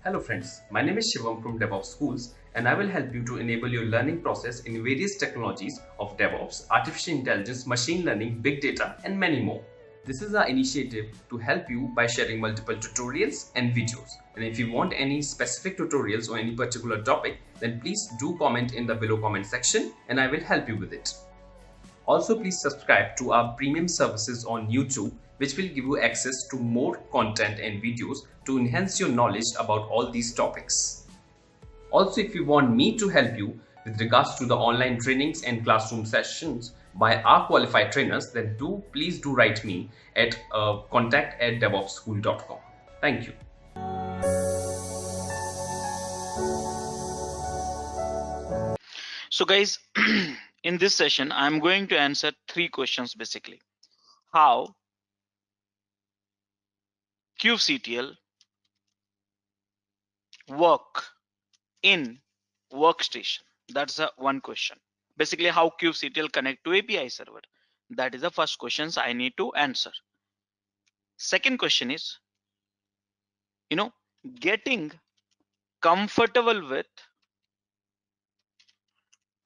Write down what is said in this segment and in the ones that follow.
Hello friends, my name is Shivam from DevOps Schools and I will help you to enable your learning process in various technologies of DevOps, artificial intelligence, machine learning, big data and many more. This is our initiative to help you by sharing multiple tutorials and videos. And if you want any specific tutorials on any particular topic, then please do comment in the below comment section and I will help you with it. Also, please subscribe to our premium services on YouTube, which will give you access to more content and videos to enhance your knowledge about all these topics. Also, if you want me to help you with regards to the online trainings and classroom sessions by our qualified trainers, then please do write me at contact@devopsschool.com. Thank you. So guys, in this session, I'm going to answer 3 questions basically. How kubectl work in workstation? That's one question. Basically, how kubectl connect to API server? That is the first questions I need to answer. Second question is, getting comfortable with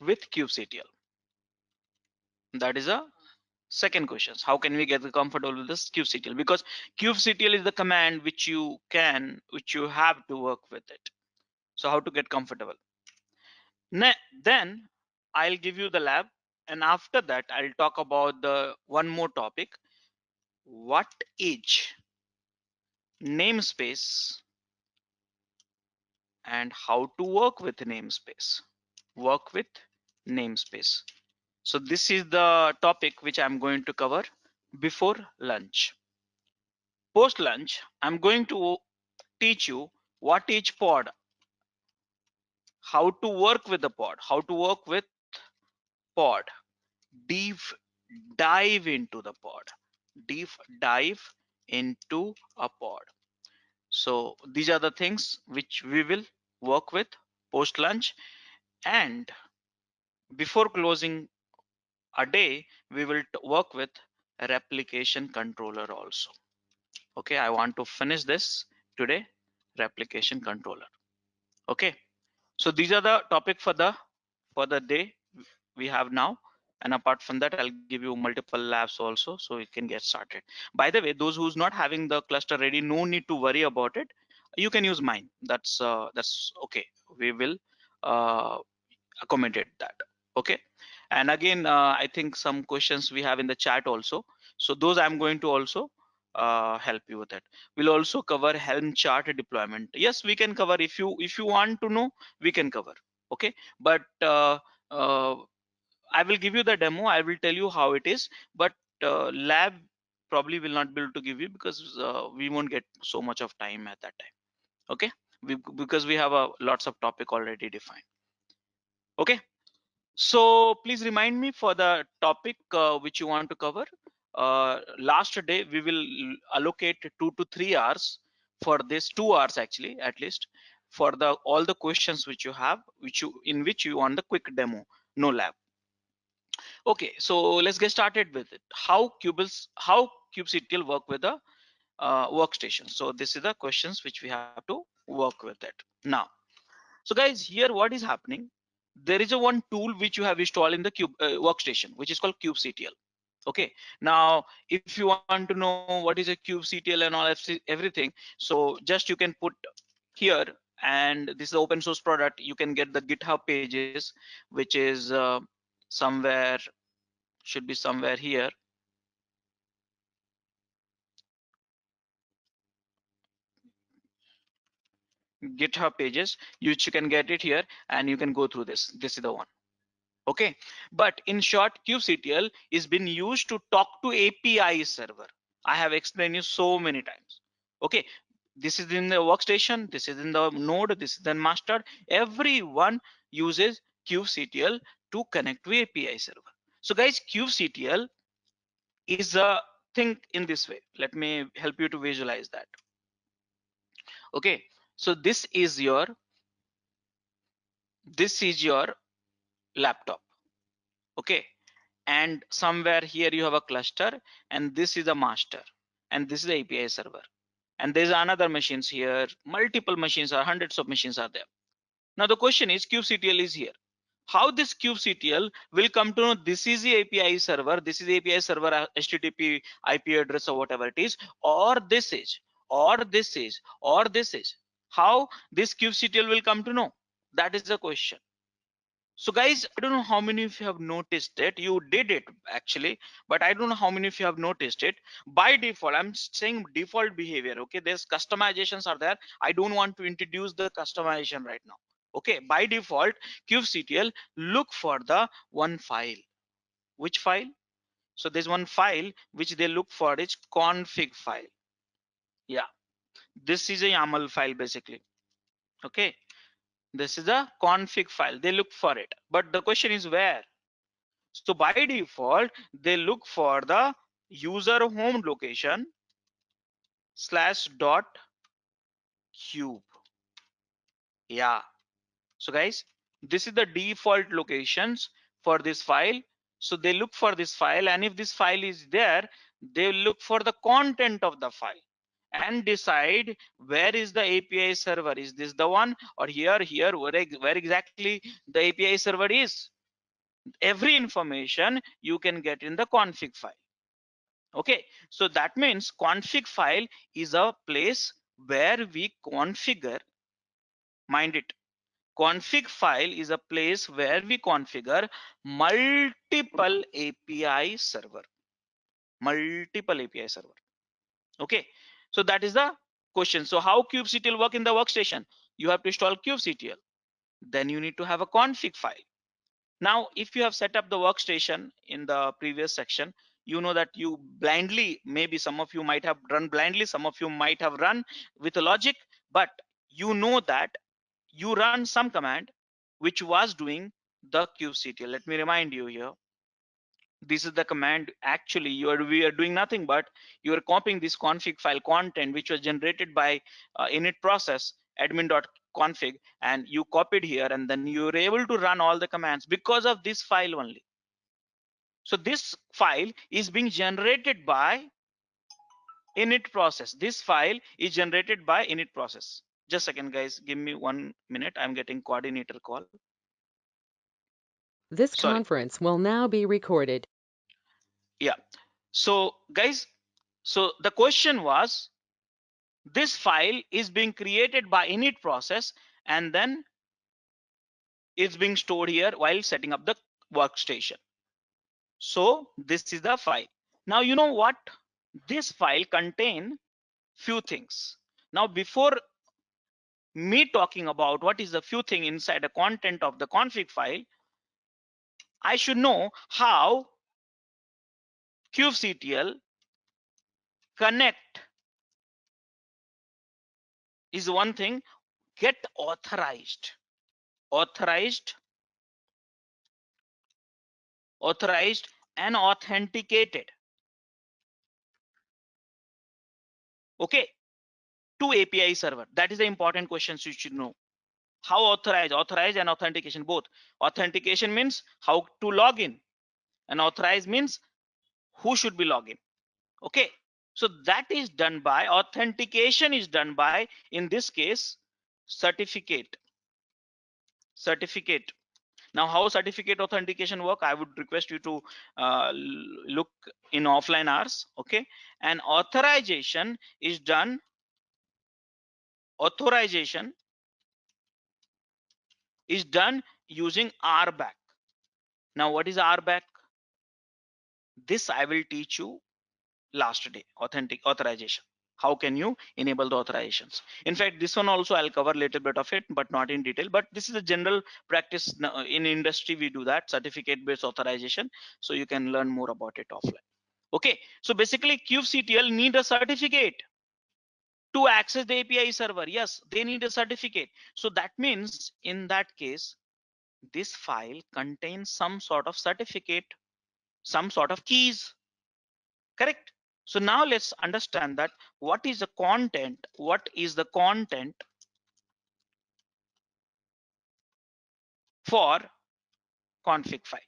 kubectl. That is a second question. How can we get comfortable with this kubectl? Because kubectl is the command which you have to work with it. So how to get comfortable? Then I'll give you the lab, and after that I'll talk about the one more topic. What is namespace and how to work with namespace? Work with namespace. So this is the topic which I'm going to cover before lunch. Post lunch, I'm going to teach you what is pod, how to work with the pod, how to work with pod, deep dive into the pod, deep dive into a pod. So these are the things which we will work with post lunch, and before closing a day we will work with a replication controller also. Okay, I want to finish this today, replication controller. Okay, so these are the topic for the day we have now, and apart from that I'll give you multiple labs also so you can get started. By the way, those who's not having the cluster ready, no need to worry about it. You can use mine. That's okay. We will accommodate that. Okay, and again I think some questions we have in the chat also, so those I'm going to also help you with it. We'll also cover Helm chart deployment. Yes, we can cover. If you want to know, we can cover. Okay, but uh, I will give you the demo. I will tell you how it is, but lab probably will not be able to give you because we won't get so much of time at that time. Okay, because we have lots of topic already defined. Okay, so please remind me for the topic which you want to cover. Last day we will allocate 2 to 3 hours for this, 2 hours actually at least, for the all the questions which you have, in which you want the quick demo, no lab. Okay, so let's get started with it. How kubectl work with the workstation? So this is the questions which we have to work with it now. So guys, here what is happening? There is a one tool which you have installed in the workstation, which is called kubectl. Okay, now if you want to know what is a kubectl and all everything, so just you can put here, and this is open source product. You can get the GitHub pages, which is somewhere, should be somewhere here. GitHub pages, you can get it here and you can go through this. This is the one. Okay, but in short, kubectl is been used to talk to API server. I have explained you so many times. Okay, this is in the workstation, this is in the node, this is the master. Everyone uses kubectl to connect to API server. So guys, kubectl is a thing in this way. Let me help you to visualize that. Okay, so this is your laptop. Okay, and somewhere here you have a cluster, and this is a master, and this is the API server, and there's another machines here, multiple machines are hundreds of machines are there. Now the question is kubectl is here. How this kubectl will come to know this is the API server, this is the API server HTTP IP address or whatever it is, or this is, or this is, or this is. How this kubectl will come to know? That is the question. So guys, I don't know how many of you have noticed it. You did it actually, but I don't know how many of you have noticed it. By default, I'm saying default behavior. Okay, there's customizations are there. I don't want to introduce the customization right now. Okay, by default, kubectl look for the one file. Which file? So there's one file which they look for, is config file. Yeah, this is a YAML file basically. Okay, this is a config file. They look for it, but the question is where? So by default, they look for the user home location slash dot cube. Yeah. So guys, this is the default locations for this file. So they look for this file, and if this file is there, they look for the content of the file and decide where is the API server. Is this the one, or here, where exactly the API server is? Every information you can get in the config file. Okay, so that means config file is a place where we configure, mind it, config file is a place where we configure multiple API server, multiple API server. Okay, so that is the question. So how kubectl work in the workstation? You have to install kubectl, then you need to have a config file. Now, if you have set up the workstation in the previous section, you know that you blindly, maybe some of you might have run blindly, some of you might have run with a logic, but you know that you run some command which was doing the kubectl. Let me remind you here. This is the command. Actually, we are doing nothing but you are copying this config file content which was generated by init process admin.config, and you copied here, and then you're able to run all the commands because of this file only. So this file is being generated by init process. This file is generated by init process. Just a second, guys, give me 1 minute. I'm getting coordinator call. This Sorry. conference will now be recorded. Yeah. So guys, so the question was, this file is being created by init process, and then it's being stored here while setting up the workstation. So this is the file. Now you know what? This file contain few things. Now before me talking about what is the few thing inside the content of the config file, I should know how kubectl connect is one thing, get authorized, authorized and authenticated, okay, to API server. That is the important questions you should know. How authorized and authentication both. Authentication means how to log in, and authorize means who should be logged in. Okay, so that is done by, authentication is done by, in this case, certificate. Now how certificate authentication work, I would request you to look in offline hours. Okay, and authorization is done, using RBAC. Now what is RBAC? This I will teach you last day. Authorization, how can you enable the authorizations? In fact, this one also I'll cover a little bit of it, but not in detail. But this is a general practice in industry. We do that certificate based authorization, so you can learn more about it offline. Okay, so basically kubectl need a certificate to access the API server. Yes, they need a certificate. So that means in that case, this file contains some sort of certificate, some sort of keys, correct? So now let's understand that what is the content for config file.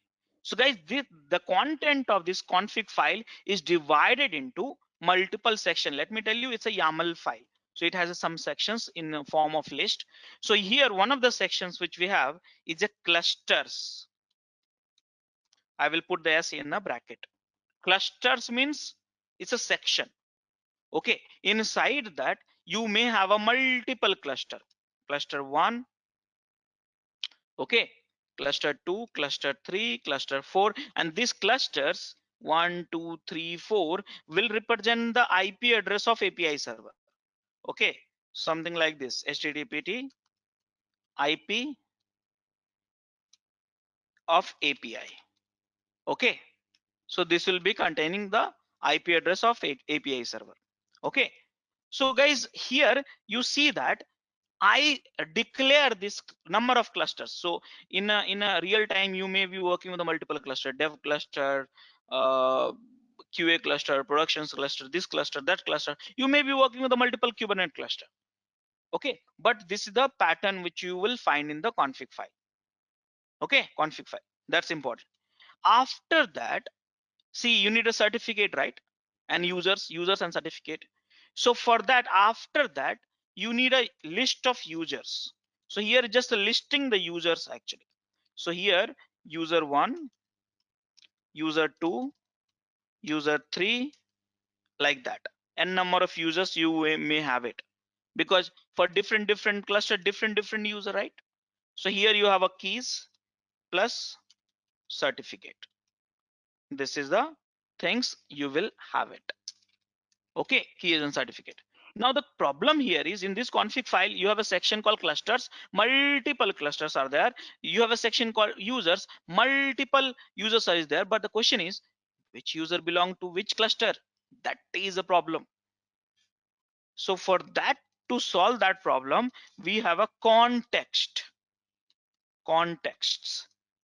So guys, the content of this config file is divided into multiple section. Let me tell you, it's a YAML file. So it has some sections in the form of list. So here, one of the sections which we have is a clusters. I will put the S in a bracket. Clusters means it's a section. Okay, inside that you may have a multiple cluster. Cluster 1, okay, cluster 2, cluster 3, cluster 4, and these clusters 1, 2, 3, 4 will represent the IP address of API server. Okay, something like this: HTTP IP of API. Okay, so this will be containing the IP address of API server. Okay, so guys, here you see that I declare this number of clusters. So in a real time, you may be working with a multiple cluster, dev cluster, QA cluster, productions cluster, this cluster, that cluster. You may be working with a multiple Kubernetes cluster. Okay, but this is the pattern which you will find in the config file. Okay, config file, that's important. After that, see, you need a certificate, right? And users and certificate. So for that, after that, you need a list of users. So here just listing the users actually. So here user 1, user 2, user 3, like that. N number of users you may have it, because for different cluster, different user, right? So here you have a keys plus certificate. This is the things you will have it. Okay, keys and certificate. Now the problem here is, in this config file you have a section called clusters. Multiple clusters are there. You have a section called users. Multiple users are there, but the question is, which user belong to which cluster? That is a problem. So for that, to solve that problem, we have a contexts.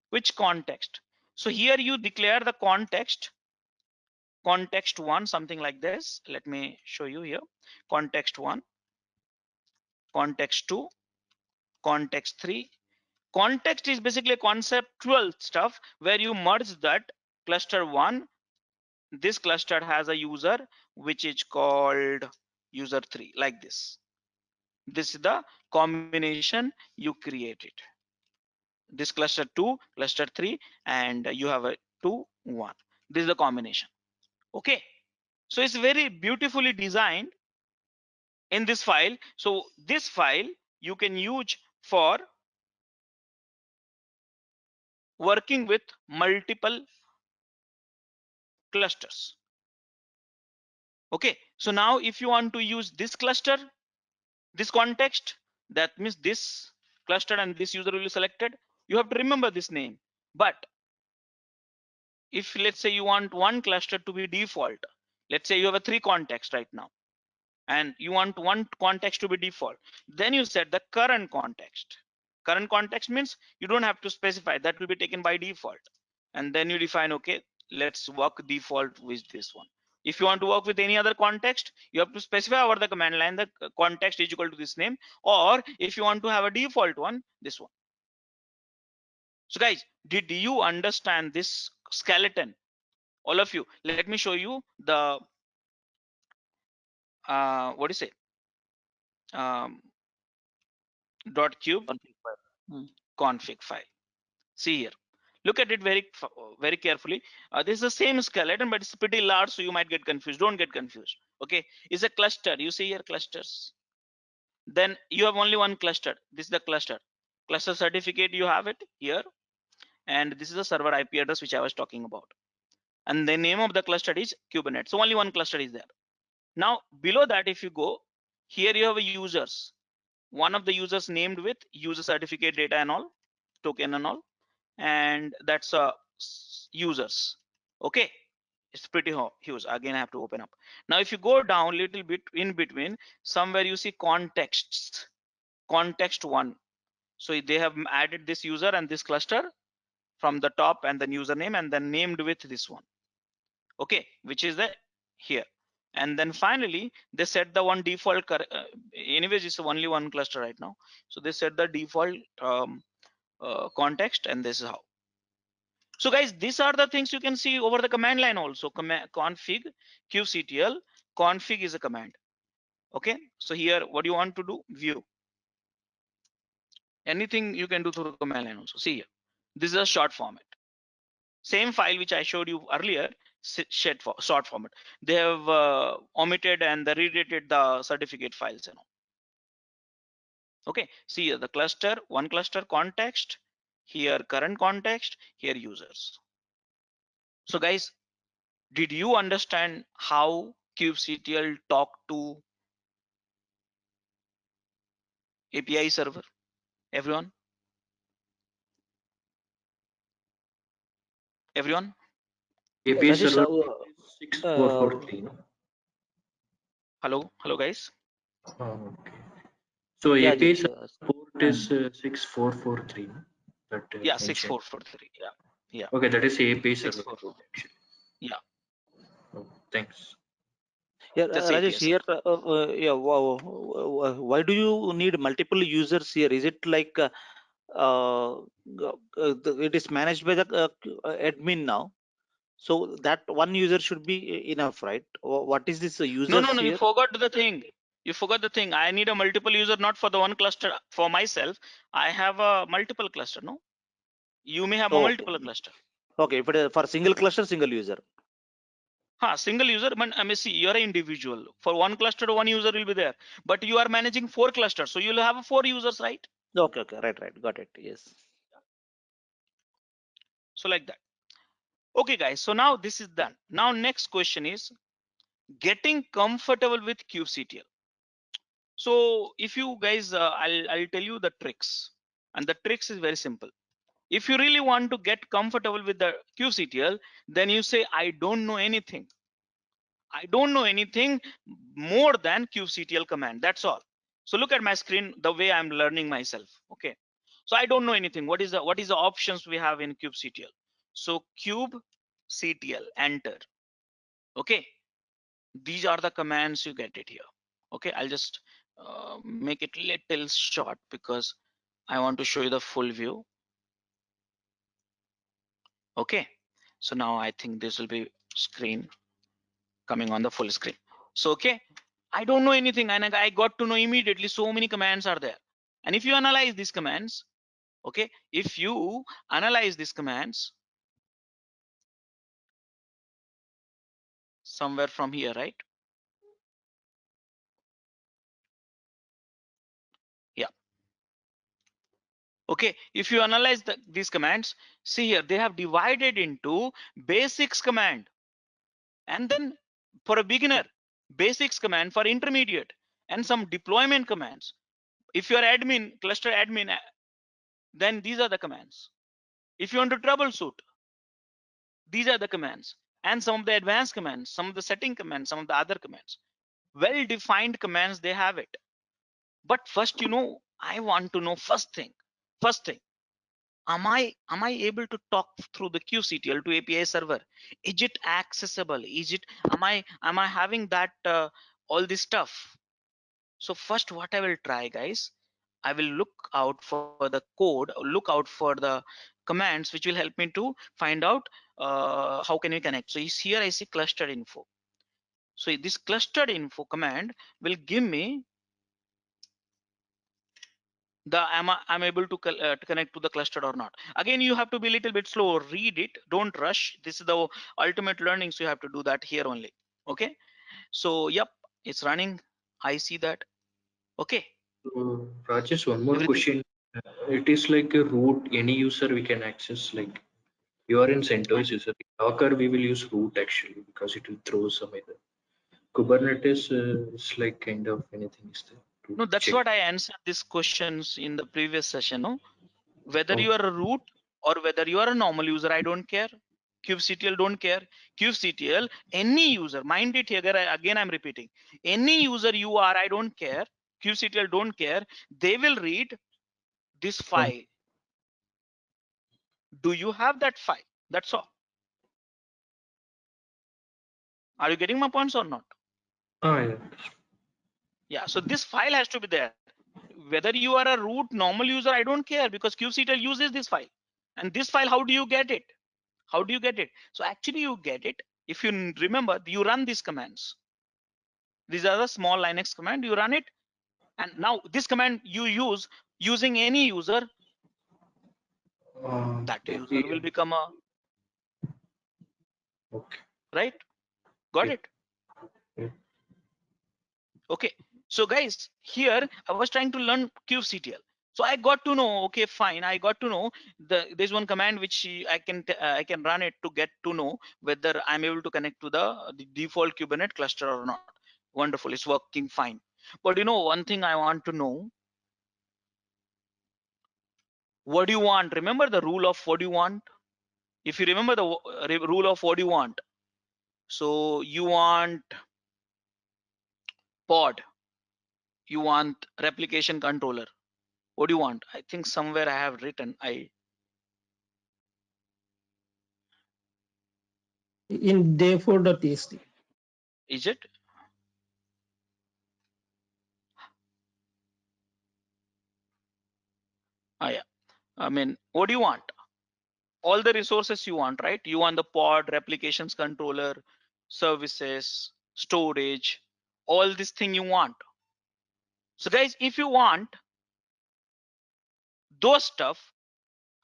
Which context? So here you declare the context 1, something like this. Let me show you here. Context 1, context 2, context 3. Context is basically conceptual stuff where you merge that cluster 1. This cluster has a user which is called user 3, like this. This is the combination you created. This cluster 2, cluster 3, and you have a 2, 1. This is the combination. Okay, so it's very beautifully designed in this file. So this file you can use for working with multiple clusters. Okay, so now if you want to use this cluster, this context, that means this cluster and this user will be selected. You have to remember this name. But if let's say you want one cluster to be default, let's say you have a 3 context right now, and you want one context to be default, then you set the current context. Current context means you don't have to specify, that will be taken by default. And then you define, okay, let's work default with this one. If you want to work with any other context, you have to specify over the command line the context is equal to this name, or if you want to have a default one, this one. So guys, did you understand this skeleton? All of you, let me show you the what do you say, .cube config file. See here, look at it very carefully. This is the same skeleton, but it's pretty large, so you might get confused. Don't get confused. Okay, it's a cluster. You see here clusters. Then you have only one cluster. This is the cluster certificate. You have it here, and this is the server IP address which I was talking about. And the name of the cluster is Kubernetes. So only one cluster is there. Now below that, if you go here, you have a users. One of the users named with user certificate data and all, token and all, and that's users. Okay, it's pretty huge. Again, I have to open up. Now if you go down a little bit in between, somewhere you see contexts, context 1. So they have added this user and this cluster from the top, and then username, and then named with this one. Okay, which is the here. And then finally they set the one default anyways, it's only one cluster right now, so they set the default context, and this is how. So guys, these are the things you can see over the command line also. Config kubectl config is a command. Okay, so here what do you want to do? View. Anything you can do through the command line also. See here, this is a short format. Same file which I showed you earlier, short format. They have omitted and they redirected the certificate files and all. Okay, see here, the cluster, one cluster context, here current context, here users. So guys, did you understand how kubectl talk to API server? Everyone? Everyone? API Rajesh, server is 6443, no? Hello guys. Oh, okay. So yeah, API Ajit, port is 6443, no? That Yeah, mentioned. 6443. Yeah. Okay, that is API server 64. port actually. Yeah, Oh, thanks. yeah, that's API Rajesh, here, server. yeah, why do you need multiple users here? Is it like it is managed by the admin now? So that one user should be enough, right? What is this No, users you here? forgot the thing. You forgot the thing. I need a multiple user, not for the one cluster for myself. I have a multiple cluster, no? You may have a Okay, multiple cluster. okay. If it is for single cluster, single user. Single user, but I mean, see, you're an individual. For one cluster, one user will be there. But you are managing 4 clusters, so you'll have 4 users, right? Okay, right, got it. Yes. So like that. Okay, guys. So now this is done. Now next question is getting comfortable with kubectl. So if you guys, I'll tell you the tricks, and the tricks is very simple. If you really want to get comfortable with the kubectl, then you say I don't know anything. I don't know anything more than kubectl command. That's all. So look at my screen the way I'm learning myself. Okay. So I don't know anything. What is the options we have in kubectl? So kubectl, enter. Okay. These are the commands you get it here. Okay. I'll just make it little short because I want to show you the full view. Okay. So now I think this will be screen coming on the full screen. So okay, I don't know anything and I got to know immediately so many commands are there. And if you analyze these commands, okay, if you analyze these commands somewhere from here, right? Yeah. Okay, if you analyze these commands, see here, they have divided into basics command, and then for a beginner, basics command for intermediate, and some deployment commands. If you're admin, cluster admin, then these are the commands. If you want to troubleshoot, these are the commands, and some of the advanced commands, some of the setting commands, some of the other commands. Well defined commands, they have it. But first, I want to know first thing, am I able to talk through the kubectl to API server? Is it accessible? Am I having that all this stuff? So first, what I will try, guys, I will look out for the code, look out for the commands which will help me to find out how can we connect. So here I see clustered info. So this clustered info command will give me the I'm able to connect to the cluster or not. Again, you have to be a little bit slow. Read it. Don't rush. This is the ultimate learning. So you have to do that here only. Okay. So yep, it's running. I see that. Okay. So Rajesh, one more Everything. question. It is like a root, any user we can access. Like you are in CentOS user. Docker we will use root actually because it will throw some either. Kubernetes is like kind of anything is there to No, that's check. what I answered these questions in the previous session. No, whether Oh, you are a root or whether you are a normal user, I don't care. kubectl don't care. kubectl, any user, mind it here. Again, I'm repeating. Any user you are, I don't care. kubectl don't care. They will read this oh, file. Do you have that file? That's all. Are you getting my points or not? yeah. Yeah. So this file has to be there. Whether you are a root normal user, I don't care because kubectl uses this file. And this file, how do you get it? How do you get it? So actually you get it. If you remember, you run these commands. These are the small Linux command. You run it, and now this command you use using any user, that user will become a Okay. right. Got Yeah. it? Yeah. Okay. So guys, here I was trying to learn kubectl. So I got to know, okay, fine. I got to know there's one command which I can run it to get to know whether I'm able to connect to the default Kubernetes cluster or not. Wonderful, it's working fine. But you know, one thing I want to know, what do you want? Remember the rule of what do you want? If you remember the rule of what do you want, so you want pod, you want replication controller. What do you want? I think somewhere I have written, in day4.txt. is it? Yeah. I mean, what do you want? All the resources you want, right? You want the pod, replications controller, services, storage, all this thing you want. So guys, if you want those stuff,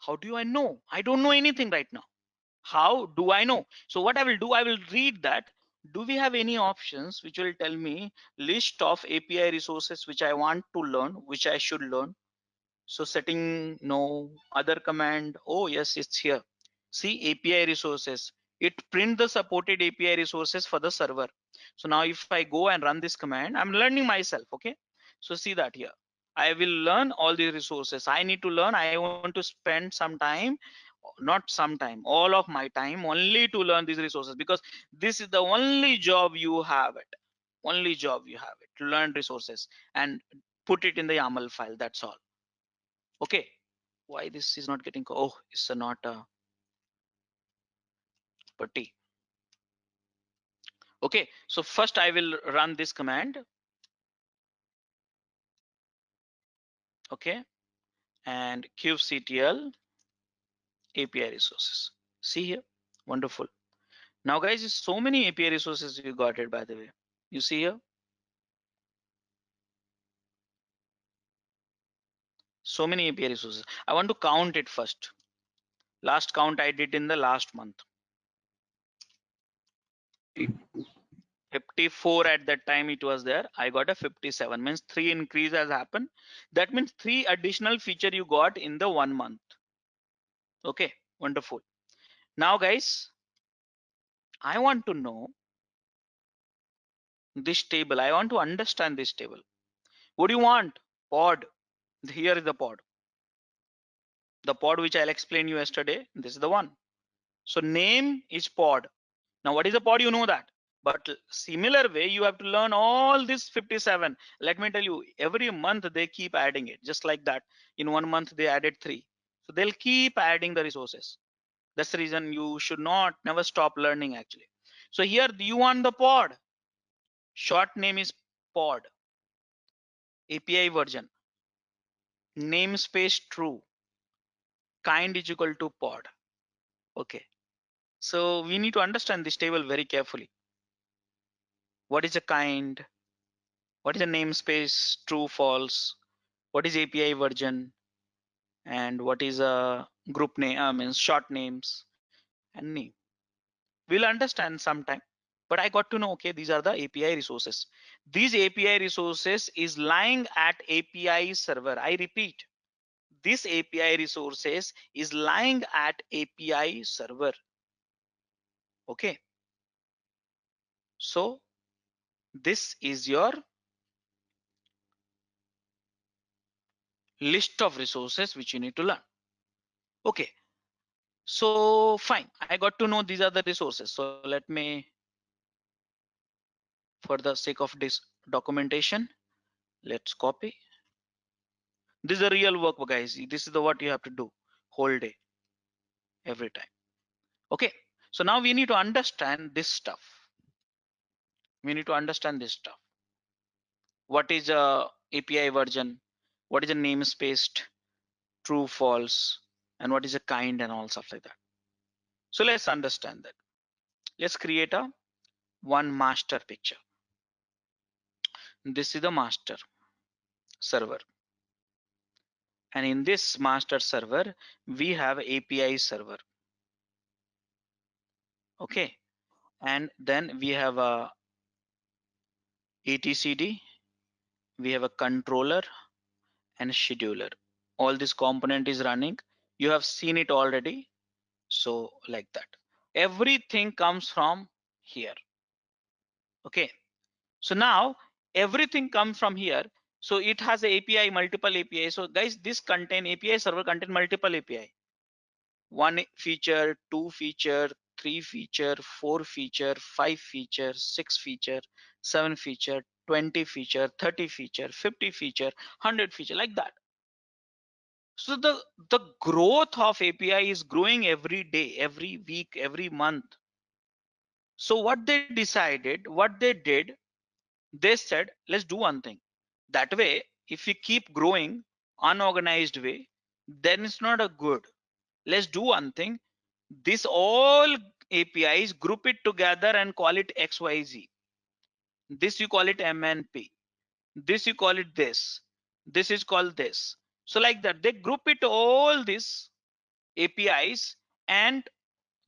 how do I know? I don't know anything right now. How do I know? So what I will do, I will read that. Do we have any options which will tell me list of API resources which I want to learn, which I should learn? So setting, no. Other command, oh yes, it's here. See, API resources. It print the supported API resources for the server. So now if I go and run this command, I'm learning myself, okay? So see that here. I will learn all the resources. I need to learn. I want to spend some time, not some time, all of my time only to learn these resources, because this is the only job you have it. Only job you have it, to learn resources and put it in the YAML file. That's all. Okay, why this is not getting, oh, it's not a putty. Okay, so first I will run this command. Okay, and kubectl API resources. See here, wonderful. Now guys, there's so many API resources you got it, by the way. You see here, so many API resources. I want to count it first. Last count I did in the last month. 54 at that time it was there. I got a 57, means 3 increase has happened. That means 3 additional feature you got in the 1 month. Okay, wonderful. Now guys, I want to know this table. I want to understand this table. What do you want? Pod. Here is the pod. The pod which I'll explain you yesterday. This is the one. So name is pod. Now what is a pod? You know that. But similar way, you have to learn all this 57. Let me tell you, every month they keep adding it, just like that. In 1 month they added 3. So they'll keep adding the resources. That's the reason you should not never stop learning actually. So here you want the pod. Short name is pod. API version. Namespace true. Kind is equal to pod. Okay. So we need to understand this table very carefully. What is a kind? What is a namespace true false? What is API version? And what is a group name? Means short names and name. We'll understand sometime. But I got to know, okay, these are the API resources. These API resources is lying at API server. I repeat, this API resources is lying at API server. Okay. So this is your list of resources which you need to learn. Okay. So fine. I got to know these are the resources. So let me, for the sake of this documentation, let's copy. This is a real work, guys. This is the what you have to do whole day, every time. Okay. So now we need to understand this stuff. We need to understand this stuff. What is a API version? What is a namespace, true, false, and what is a kind and all stuff like that. So let's understand that. Let's create a one master picture. This is the master server. And in this master server, we have API server. Okay. And then we have a etcd, we have a controller and scheduler. All this component is running. You have seen it already. So like that. Everything comes from here. Okay. So now everything comes from here. So it has a API, multiple API. So guys, this contain API server contain multiple API. 1 feature, 2 feature, 3 feature, 4 feature, 5 feature, 6 feature, 7 feature, 20 feature, 30 feature, 50 feature, 100 feature, like that. So the growth of API is growing every day, every week, every month. So what they decided, what they did, they said, let's do one thing. That way, if we keep growing unorganized way, then it's not a good. Let's do one thing. This all APIs, group it together and call it XYZ. This you call it MNP. This you call it this. This is called this. So like that, they group it all these APIs, and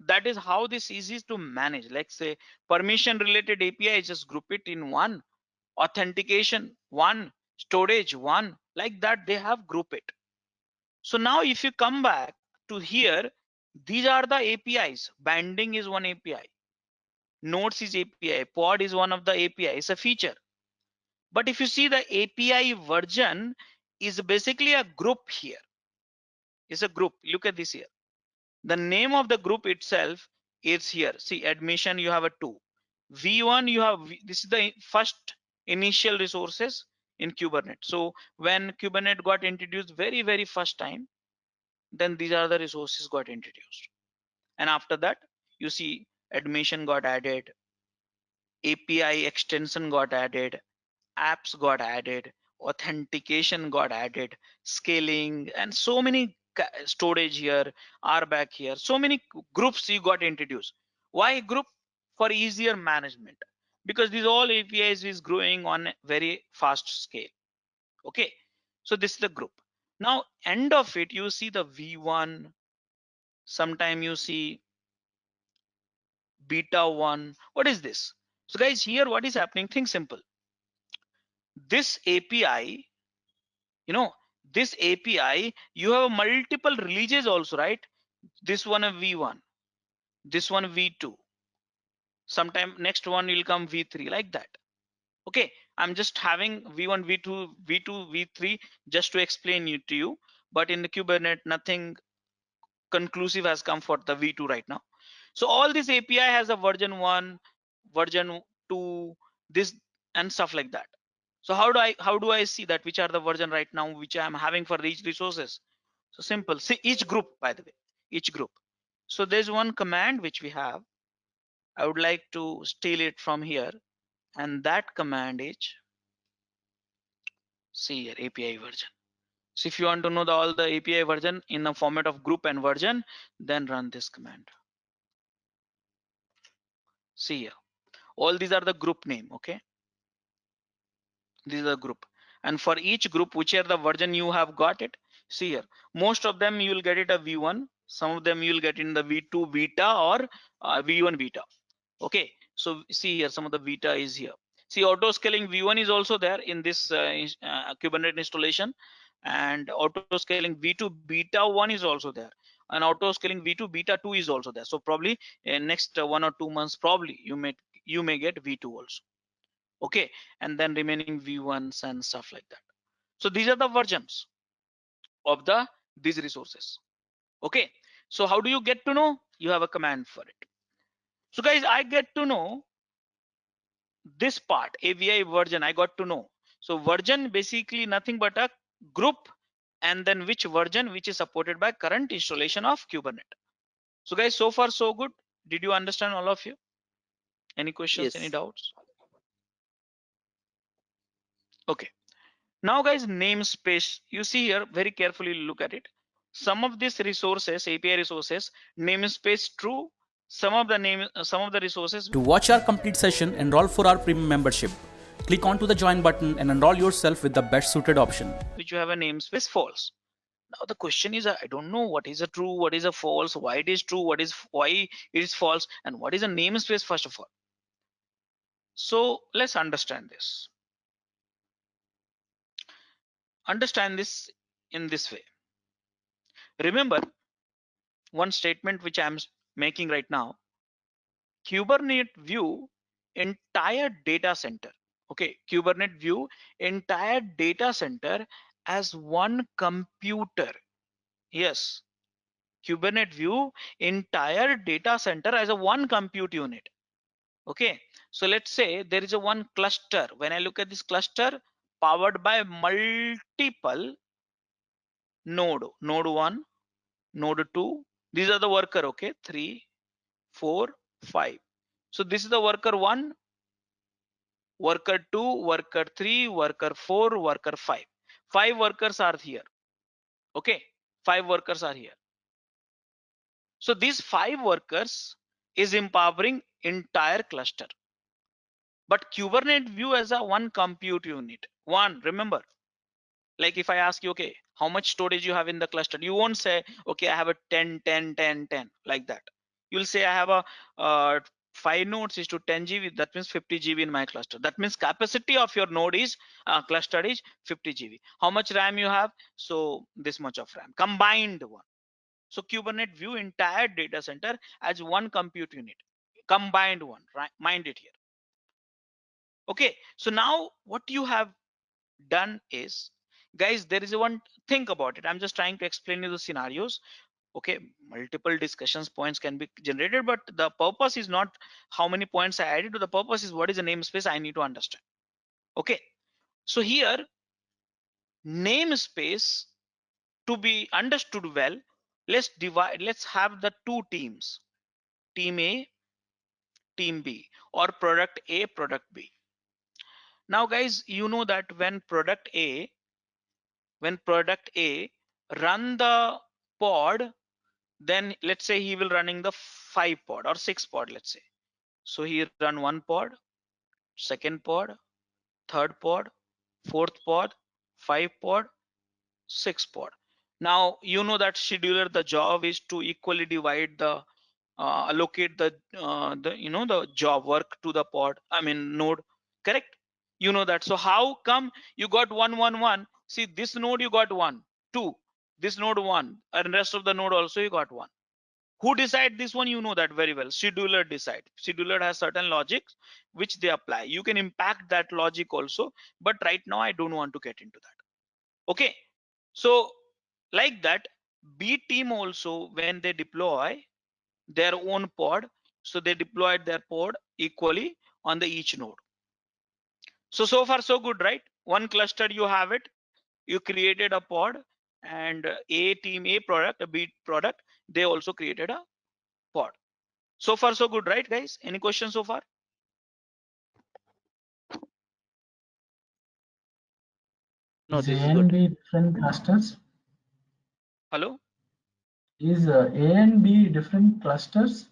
that is how this is easy to manage. Like say permission related API, just group it in one, authentication one, storage one, like that they have group it. So now if you come back to here, these are the APIs. Binding is one API, nodes is API, pod is one of the API, it's a feature. But if you see the API version is basically a group here. It's a group. Look at this here. The name of the group itself is here. See, admission, you have a 2. V1, you have, this is the first initial resources in Kubernetes. So when Kubernetes got introduced very first time, then these are the resources got introduced. And after that, you see admission got added, API extension got added, apps got added, authentication got added, scaling, and so many storage here, RBAC here, so many groups you got introduced. Why group? For easier management, because these all APIs is growing on a very fast scale. Okay, so this is the group. Now end of it, you see the V1, sometime you see beta 1. What is this? So guys, here what is happening? Think simple. This API, you know, this API, you have multiple releases also, right? This one a V1, this one V2, sometime next one will come V3, like that. Okay, I'm just having V1, V2, V2, V3 just to explain it to you. But in the Kubernetes, nothing conclusive has come for the V2 right now. So all this API has a version 1, version 2, this and stuff like that. So how do I see that which are the version right now which I'm having for each resources? So simple. See each group, by the way, each group. So there's one command which we have. I would like to steal it from here, and that command is, see here, API version. So if you want to know all the API version in the format of group and version, then run this command. See here, all these are the group name. Okay, this is a group, and for each group, whichever the version you have got it, see here, most of them you will get it a V1, some of them you will get in the V2 beta or V1 beta. Okay, so see here, some of the beta is here. See, auto scaling V1 is also there in this Kubernetes installation, and auto scaling V2 beta 1 is also there, and auto scaling V2 beta 2 is also there. So probably in next 1 or 2 months, probably you may get V2 also. Okay, and then remaining V1s and stuff like that. So these are the versions of these resources. Okay, so how do you get to know? You have a command for it. So guys, I get to know this part, AVI version, I got to know. So version basically nothing but a group, and then which version which is supported by current installation of Kubernetes. So guys, so far so good. Did you understand, all of you? Any questions, any Yes. doubts? Okay, now guys, namespace, you see here, very carefully look at it. Some of these resources, API resources, namespace true. Some of the resources. To watch our complete session, enroll for our premium membership. Click onto the join button and enroll yourself with the best suited option. Which you have a namespace false. Now the question is, I don't know what is a true, what is a false, why it is true, why it is false, and what is a namespace first of all. So let's understand this. Understand this in this way. Remember one statement which I'm making right now. Kubernetes view entire data center. Okay, Kubernetes view entire data center as one computer. Yes, Kubernetes view entire data center as a one compute unit. Okay, so let's say there is a one cluster. When I look at this cluster, powered by multiple node 1, node 2, these are the worker. Okay, 3, 4, 5. So this is the worker 1, worker 2, worker 3, worker 4, worker 5. 5 workers are here. Okay, 5 workers are here. So these 5 workers is empowering entire cluster. But Kubernetes view as a one compute unit. One, remember, like if I ask you, okay, how much storage you have in the cluster, you won't say, okay, I have a 10, 10, 10, 10 like that. You'll say I have a 5 nodes is to 10 GB. That means 50 GB in my cluster. That means capacity of your node is cluster is 50 GB. How much RAM you have? So this much of RAM, combined one. So Kubernetes view entire data center as one compute unit, combined one, right? Mind it here. Okay, so now what you have done is, guys, there is one, think about it. I'm just trying to explain you the scenarios. Okay, multiple discussions points can be generated, but the purpose is not how many points I added to the purpose is what is the namespace I need to understand. Okay, so here namespace to be understood well, let's have the two teams, team A, team B, or product A, product B. Now guys, you know that when product A run the pod, then let's say he will running the 5 pod or 6 pod, let's say. So he run 1 pod, 2nd pod, 3rd pod, 4th pod, 5 pod, 6 pod. Now you know that scheduler, the job is to equally divide the allocate the the job work to the pod, I mean node, correct? You know that. So how come you got 1 1 1? See, this node you got 1 2, this node 1, and rest of the node also you got 1. Who decide this one? You know that very well. Scheduler decide. Scheduler has certain logics which they apply. You can impact that logic also, but right now I don't want to get into that. Okay, so like that, B team also, when they deploy their own pod, so they deployed their pod equally on the each node. So far so good, right? One cluster you have it, you created a pod, and A team, A product, a B product, they also created a pod. So far so good, right guys? Any questions so far? No, Is this A is and good. B different clusters? Hello? Is A and B different clusters?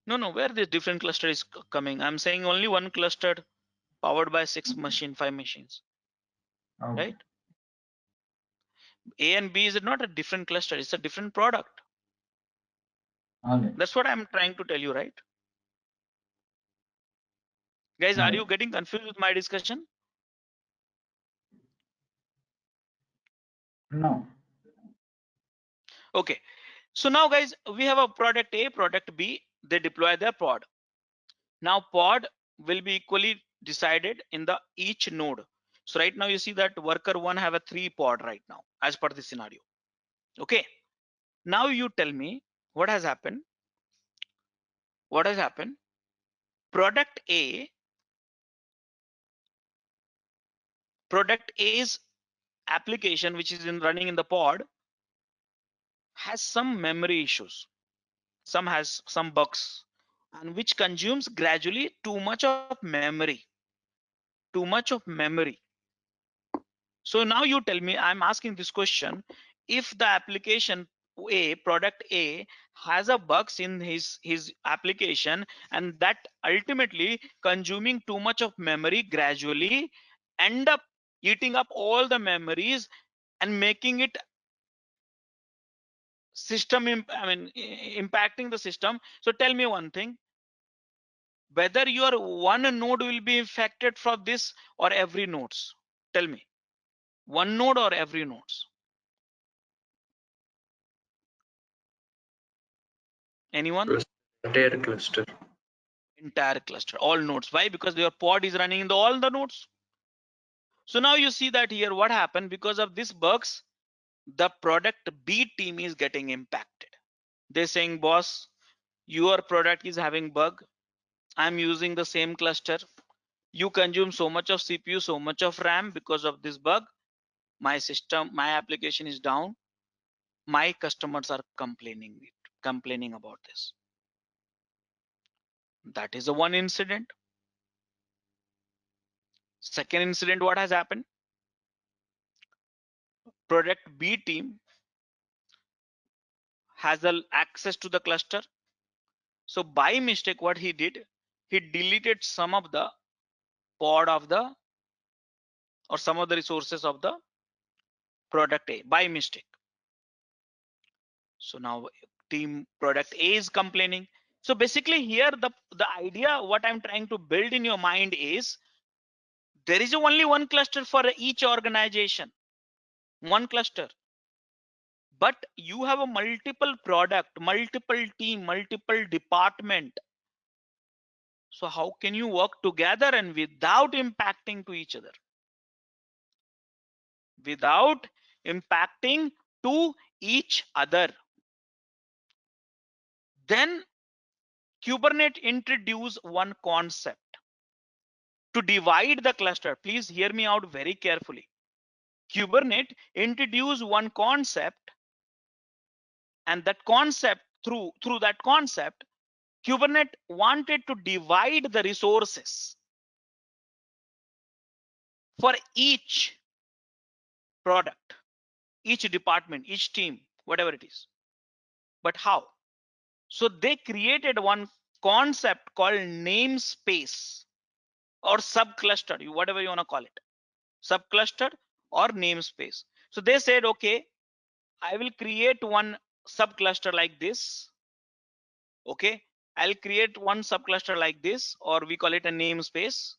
No, where this different cluster is coming? I'm saying only one cluster powered by 5 machines, Okay. right? A and B is not a different cluster, it's a different product. Okay. That's what I'm trying to tell you, right? Guys, are you getting confused with my discussion? No. Okay, so now guys, we have a product A, product B, they deploy their pod. Now pod will be equally decided in the each node. So right now you see that worker 1 have a 3 pod right now as per the scenario. Okay, now you tell me what has happened. What has happened? Product A's application, which is running in the pod, has some memory issues, some has some bugs, and which consumes gradually too much of memory. So now you tell me, I'm asking this question, if the application product A has a bugs in his application, and that ultimately consuming too much of memory, gradually end up eating up all the memories and making it impacting the system. So tell me one thing, whether your one node will be affected from this or every nodes. Tell me, one node or every nodes? Anyone? Entire cluster. Entire cluster, all nodes. Why? Because your pod is running in all the nodes. So now you see that here what happened because of this bugs, the product B team is getting impacted. They're saying, boss, your product is having bug. I'm using the same cluster. You consume so much of CPU, so much of RAM because of this bug. My system, my application is down. My customers are complaining about this. That is the one incident. Second incident, what has happened? Product B team has access to the cluster. So by mistake, what he did, he deleted some of the pod of the or some of the resources of the product A by mistake. So now team product A is complaining. So basically here the idea what I'm trying to build in your mind is there is only one cluster for each organization, one cluster. But you have a multiple product, multiple team, multiple department. So how can you work together and without impacting to each other? Without impacting to each other. Then Kubernetes introduce one concept to divide the cluster. Please hear me out very carefully. Kubernetes introduce one concept, and that concept through that concept, Kubernetes wanted to divide the resources for each product, each department, each team, whatever it is. But how? So they created one concept called namespace or subcluster, whatever you want to call it, subcluster or namespace. So they said, okay, I will create one subcluster like this. Okay, I'll create one subcluster like this, or we call it a namespace.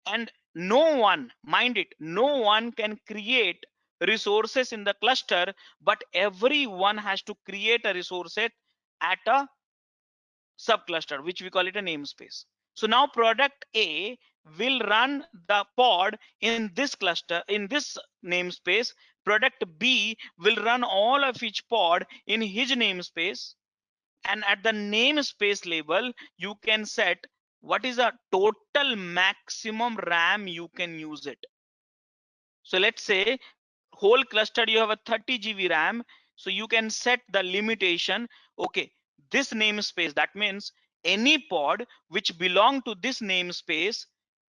And no one, mind it, no one can create resources in the cluster, but everyone has to create a resource at a subcluster, which we call it a namespace. So now product A will run the pod in this cluster, in this namespace. Product B will run all of each pod in his namespace. And at the namespace level, you can set what is a total maximum RAM you can use it. So let's say whole cluster you have a 30 GB RAM. So you can set the limitation. Okay, this namespace, that means any pod which belong to this namespace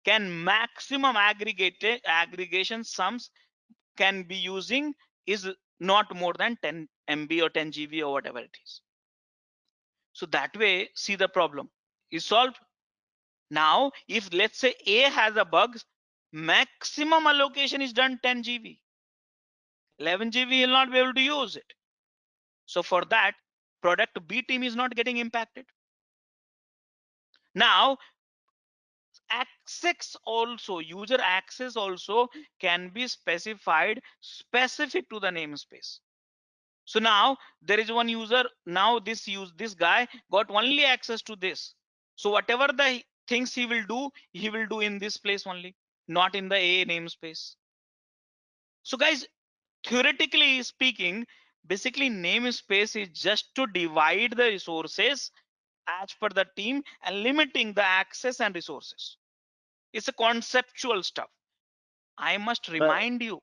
can maximum aggregation sums can be using is not more than 10 MB or 10 GB or whatever it is. So that way, see the problem is solved. Now, if let's say A has a bug, maximum allocation is done 10 GB. 11 GB will not be able to use it. So for that, product B team is not getting impacted. Now, access also, user access also can be specified specific to the namespace. So now there is one user, now this guy got only access to this. So whatever the things he will do in this place only, not in the A namespace. So guys, theoretically speaking, basically namespace is just to divide the resources as per the team and limiting the access and resources. It's a conceptual stuff. I must remind you,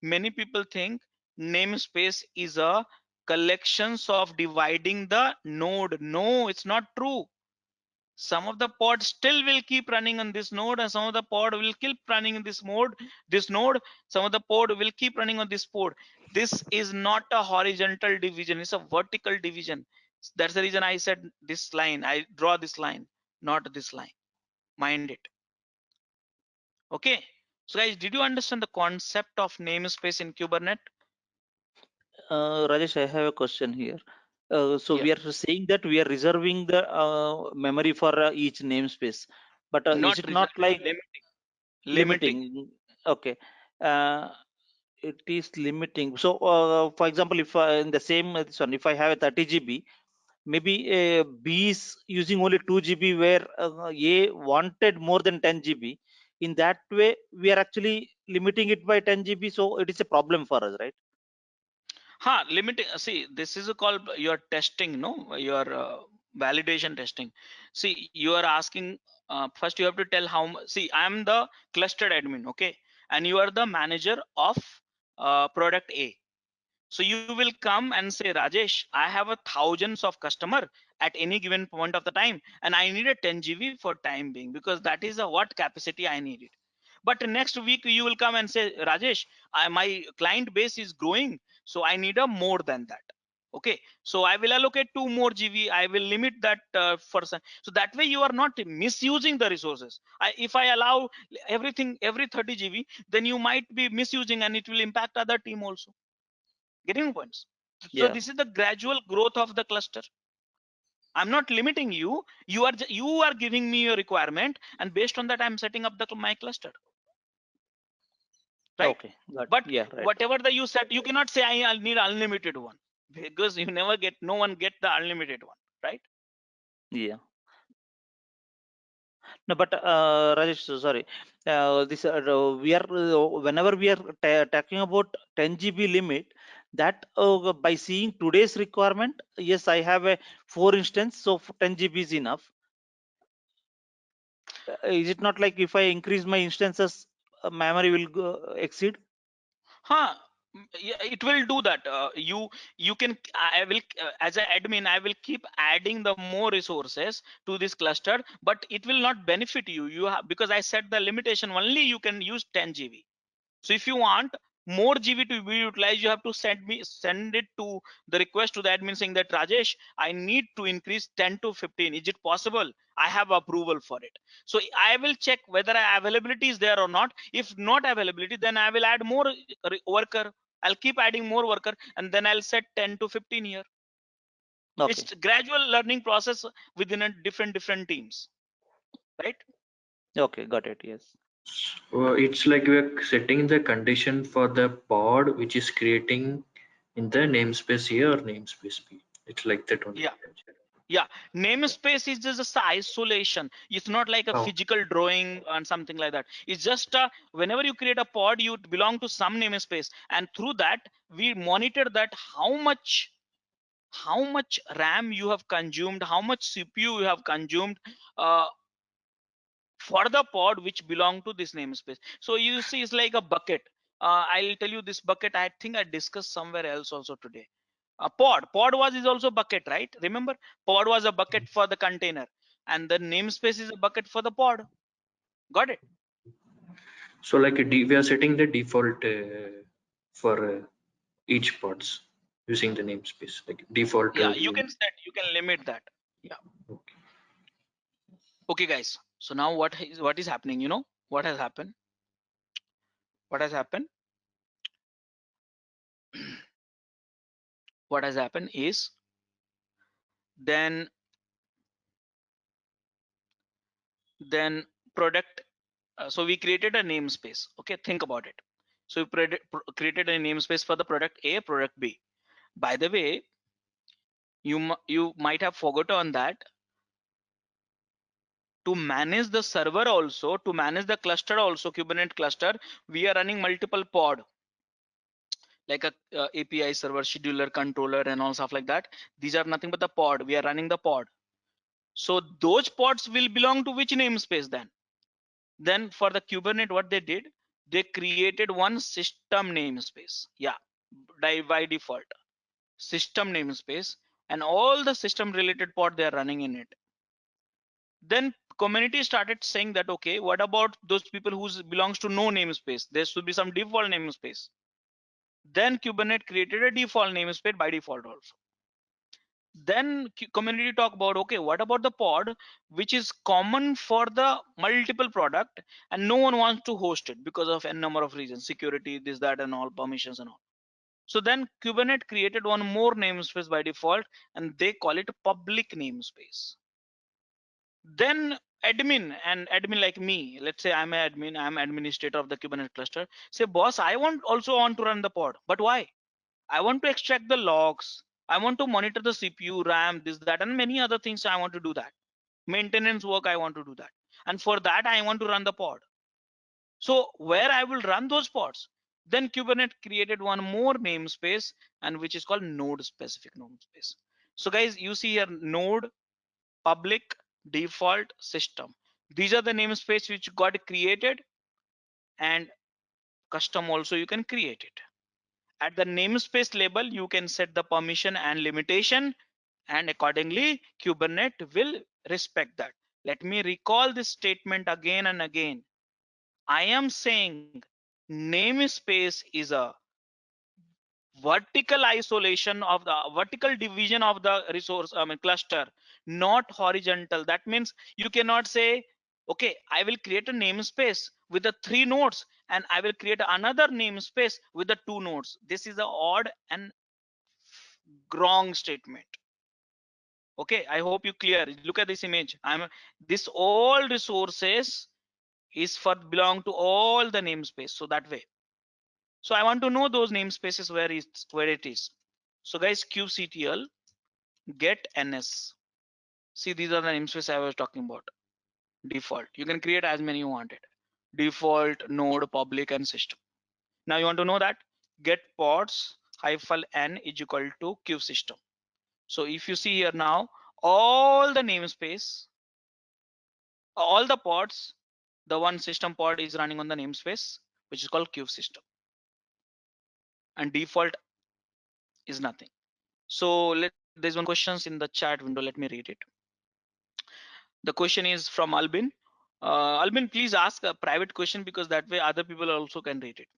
many people think namespace is a collections of dividing the node. No, it's not true. Some of the pods still will keep running on this node, and some of the pod will keep running in this node. Some of the pod will keep running on this pod. This is not a horizontal division, it's a vertical division. That's the reason I said this line, I draw this line, not this line. Mind it. Okay. So guys, did you understand the concept of namespace in Kubernetes? Rajesh, I have a question here. So Yeah. we are saying that we are reserving the memory for each namespace, but is it not like limiting? Okay. Uh, it is limiting. So, for example, if in the same this one, if I have a 30 GB, maybe B is using only 2 GB, where A wanted more than 10 GB. In that way, we are actually limiting it by 10 GB. So it is a problem for us, right? Limiting. See, this is called your testing, no? Your validation testing. See, you are asking first. You have to tell how much. See, I am the clustered admin, okay, and you are the manager of product A. So you will come and say, Rajesh, I have a thousands of customer at any given point of the time, and I need a 10 GB for time being, because that is a what capacity I needed. But next week you will come and say, Rajesh, my client base is growing, so I need a more than that. Okay, so I will allocate 2 more GB. I will limit that so that way you are not misusing the resources. If I allow everything every 30 GB, then you might be misusing, and it will impact other team also. Getting points? So Yeah. this is the gradual growth of the cluster. I'm not limiting you. You are giving me a requirement, and based on that, I'm setting up my cluster. Right? Okay. Got But yeah. Right. whatever the you set, you cannot say I need unlimited one, because you never get, no one get the unlimited one, right? Yeah. No, but Rajesh, so sorry. This we are whenever we are talking about 10 GB limit, that by seeing today's requirement, yes, I have a 4 instance, so 10 GB is enough. Is it not like if I increase my instances, memory will exceed? Yeah, it will do that. You can, I will as an admin, I will keep adding the more resources to this cluster, but it will not benefit you. You have, because I set the limitation, only you can use 10 GB. So if you want more GB to be utilized, you have to send it to the request to the admin saying that, Rajesh, I need to increase 10 to 15. Is it possible? I have approval for it. So I will check whether availability is there or not. If not availability, then I will add more worker. I'll keep adding more worker, and then I'll set 10 to 15 here. Okay. It's gradual learning process within a different teams, right? Okay, got it. Yes. It's like we're setting the condition for the pod which is creating in the namespace A or namespace B. It's like that only. Yeah, namespace is just a isolation. It's not like a Oh. physical drawing and something like that. It's just whenever you create a pod, you belong to some namespace, and through that we monitor that how much RAM you have consumed, how much CPU you have consumed uh, for the pod which belong to this namespace. So you see, it's like a bucket. I'll tell you this bucket. I think I discussed somewhere else also today. A pod is also bucket, right? Remember, pod was a bucket for the container, and the namespace is a bucket for the pod. Got it? So like we are setting the default for each pods using the namespace, like default. Yeah, you can limit that. Yeah. Okay. Okay, guys. So now what is happening? You know what has happened? What has happened? What has happened is then product. So we created a namespace. Okay, think about it. So we created a namespace for the product A, product B. By the way, you might have forgotten that to manage the server also, to manage the cluster also, Kubernetes cluster, we are running multiple pod, like a API server, scheduler, controller, and all stuff like that. These are nothing but the pod. We are running the pod. So those pods will belong to which namespace then? Then for the Kubernetes, what they did, they created one system namespace. Yeah, by default, system namespace, and all the system related pod they are running in it. Then community started saying that, okay, what about those people who belongs to no namespace? There should be some default namespace. Then Kubernetes created a default namespace by default also. Then community talk about, okay, what about the pod which is common for the multiple product and no one wants to host it because of n number of reasons, security, this, that, and all, permissions and all. So then Kubernetes created one more namespace by default and they call it public namespace. Then admin like me, let's say I'm an admin, I'm administrator of the Kubernetes cluster, say, boss, I also want to run the pod, but why? I want to extract the logs, I want to monitor the CPU, RAM, this, that, and many other things. I want to do that. Maintenance work, I want to do that. And for that, I want to run the pod. So where I will run those pods? Then Kubernetes created one more namespace, and which is called node specific namespace. So guys, you see here node, public, default, system. These are the namespace which got created, and custom also you can create it. At the namespace label, you can set the permission and limitation, and accordingly Kubernetes will respect that. Let me recall this statement again and again. I am saying namespace is a vertical isolation of the vertical division of the resource cluster, not horizontal. That means you cannot say, okay, I will create a namespace with the 3 nodes and I will create another namespace with the 2 nodes. This is a odd and wrong statement. Okay, I hope you clear. Look at this image. This all resources is for belong to all the namespace, so that way. So I want to know those namespaces where it is. So guys, kubectl get ns. See, these are the namespaces I was talking about. Default. You can create as many you wanted. Default, node, public, and system. Now you want to know that get pods -n is equal to kubesystem. So if you see here now, all the namespace, all the pods, the one system pod is running on the namespace, which is called kubesystem. And default is nothing. So there's one questions in the chat window. Let me read it. The question is from Albin. Albin, please ask a private question because that way other people also can read it.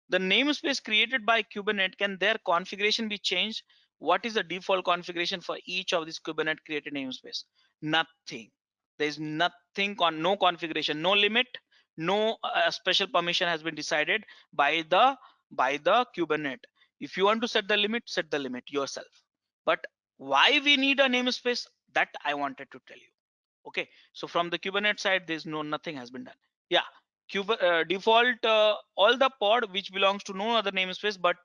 The namespace created by Kubernetes, can their configuration be changed? What is the default configuration for each of these Kubernetes created namespace? Nothing. There's nothing, no configuration, no limit, no special permission has been decided by the Kubernetes. If you want to set the limit yourself. But why we need a namespace, that I wanted to tell you. Okay, so from the Kubernetes side, there's nothing has been done. Yeah, default all the pod which belongs to no other namespace, but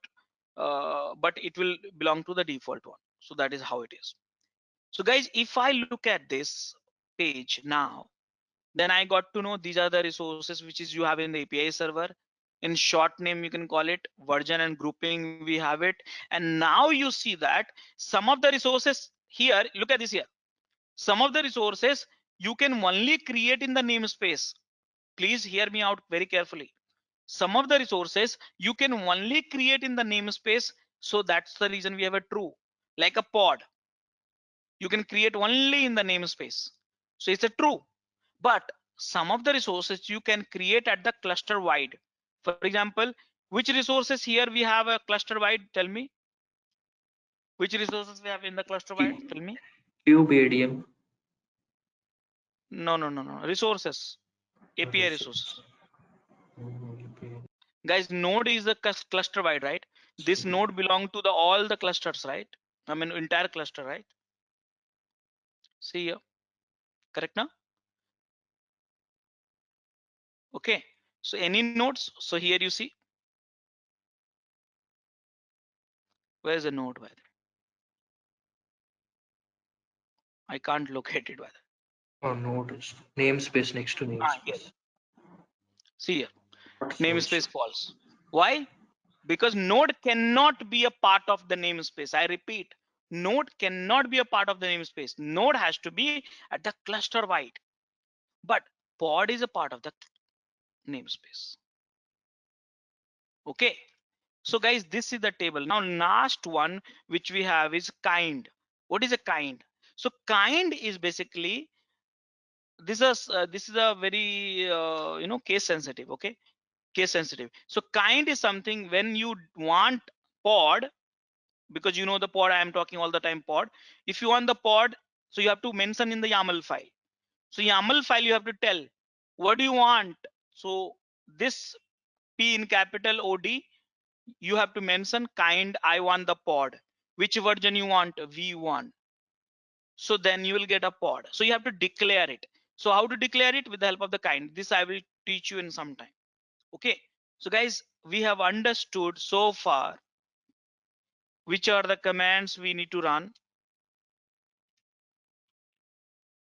it will belong to the default one. So that is how it is. So guys, if I look at this page now, then I got to know these are the resources which is you have in the API server. In short name, you can call it version and grouping, we have it. And now you see that some of the resources here, look at this here. Some of the resources you can only create in the namespace. Please hear me out very carefully. Some of the resources you can only create in the namespace. So that's the reason we have a true, like a pod. You can create only in the namespace. So it's a true. But some of the resources you can create at the cluster wide. For example, which resources here we have a cluster wide? Tell me. Which resources we have in the cluster wide? Tell me. kubeadm. No. Resources. API resources. Guys, node is a cluster wide, right? This node belong to all the clusters, right? I mean entire cluster, right? See here, correct now? Okay, so any nodes? So here you see, where's the node by the way? I can't locate it by the way. Oh, node namespace next to namespace. Yes. See here, namespace false. Why? Because node cannot be a part of the namespace. I repeat, node cannot be a part of the namespace. Node has to be at the cluster wide, but pod is a part of the namespace. Okay, so guys, this is the table. Now last one which we have is kind. What is a kind? So kind is basically this is a very case sensitive. Okay, case sensitive. So kind is something when you want pod, because you know the pod I am talking all the time, pod. If you want the pod, so you have to mention in the YAML file. So YAML file you have to tell what do you want. So this P in capital OD, you have to mention kind I want the pod, which version you want, V1. So then you will get a pod. So you have to declare it. So how to declare it? With the help of the kind. This I will teach you in some time. Okay, so guys, we have understood so far which are the commands we need to run